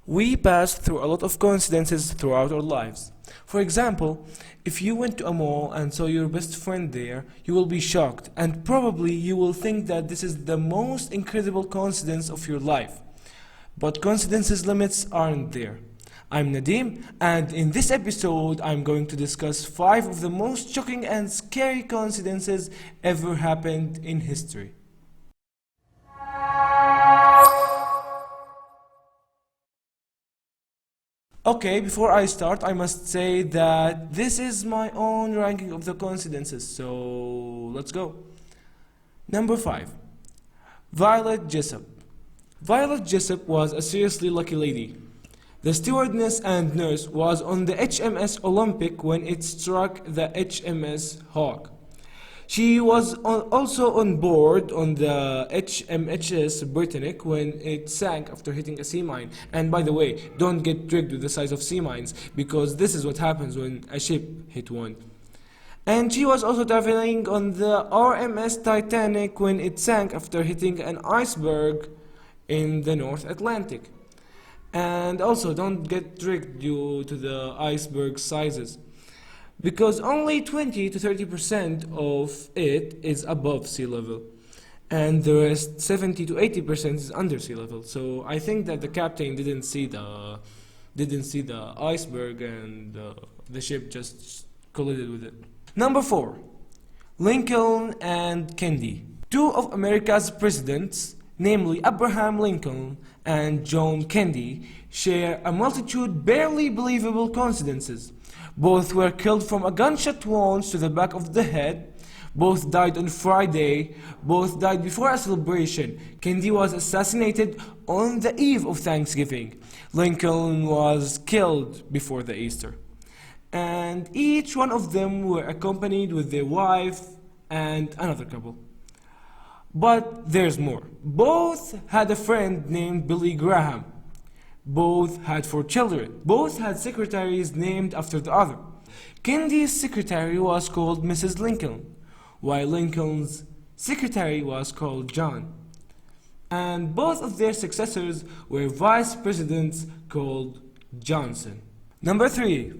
We pass through a lot of coincidences throughout our lives. For example, if you went to a mall and saw your best friend there, you will be shocked and probably you will think that this is the most incredible coincidence of your life. But coincidences limits aren't there. I'm Nadeem, and in this episode I'm going to discuss 5 of the most shocking and scary coincidences ever happened in history. Okay, before I start, I must say that this is my own ranking of the coincidences, so let's go. Number 5. Violet Jessup. Violet Jessup was a seriously lucky lady. The stewardess and nurse was on the HMS Olympic when it struck the HMS Hawke. She was also on board on the HMHS Britannic when it sank after hitting a sea mine. And by the way, don't get tricked with the size of sea mines, because this is what happens when a ship hit one. And she was also traveling on the HMS Titanic when it sank after hitting an iceberg in the North Atlantic. And also don't get tricked due to the iceberg sizes, because only 20 to 30% of it is above sea level, and the rest 70 to 80% is under sea level. So I think that the captain didn't see the iceberg, and the ship just collided with it. Number 4. Lincoln and Kennedy. 2 of America's presidents, namely Abraham Lincoln and John Kennedy, share a multitude barely believable coincidences. Both were killed from a gunshot wound to the back of the head. Both died on Friday. Both died before a celebration. Kennedy was assassinated on the eve of Thanksgiving. Lincoln was killed before the Easter. And each one of them were accompanied with their wife and another couple. But there's more. Both had a friend named Billy Graham. Both had 4 children. Both had secretaries named after the other. Kennedy's secretary was called Mrs. Lincoln, while Lincoln's secretary was called John. And both of their successors were vice presidents called Johnson. Number 3.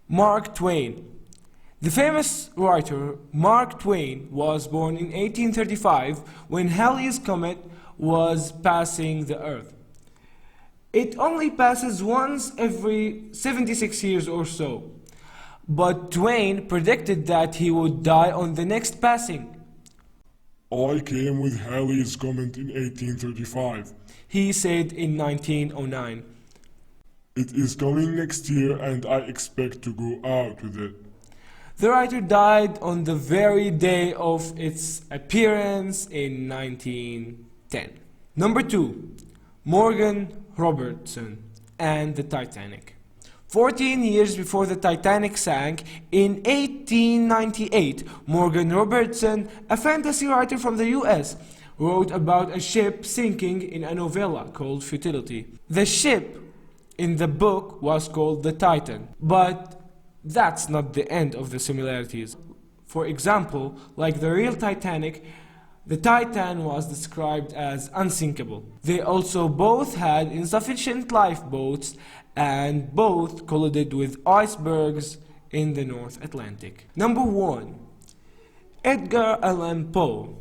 Mark Twain. The famous writer Mark Twain was born in 1835 when Halley's Comet was passing the Earth. It only passes once every 76 years or so. But Twain predicted that he would die on the next passing. I came with Halley's Comet in 1835. He said in 1909. It is coming next year and I expect to go out with it. The writer died on the very day of its appearance in 1910. Number 2. Morgan Robertson and the Titanic. 14 years before the Titanic sank, in 1898, Morgan Robertson, a fantasy writer from the US, wrote about a ship sinking in a novella called Futility. The ship in the book was called the Titan, but that's not the end of the similarities. For example, like the real Titanic, the Titan was described as unsinkable. They also both had insufficient lifeboats and both collided with icebergs in the North Atlantic. Number 1. Edgar Allan Poe.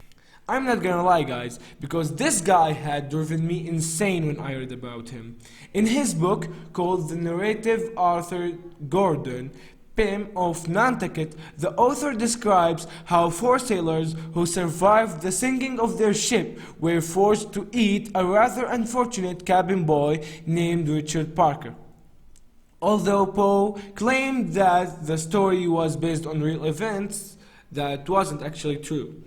I'm not gonna lie, guys, because this guy had driven me insane when I read about him. In his book called The Narrative Arthur Gordon Pym of Nantucket, the author describes how 4 sailors who survived the sinking of their ship were forced to eat a rather unfortunate cabin boy named Richard Parker. Although Poe claimed that the story was based on real events, that wasn't actually true.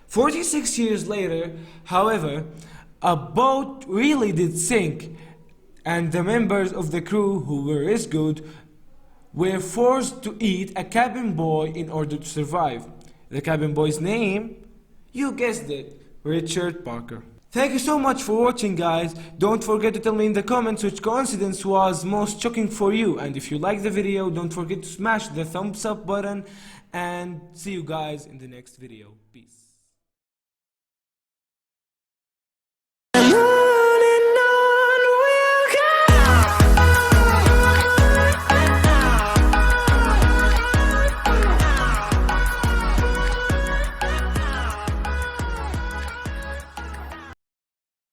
46 years later, however, a boat really did sink, and the members of the crew who were rescued were forced to eat a cabin boy in order to survive. The cabin boy's name? You guessed it, Richard Parker. Thank you so much for watching, guys. Don't forget to tell me in the comments which coincidence was most shocking for you. And if you like the video, don't forget to smash the thumbs up button. And see you guys in the next video.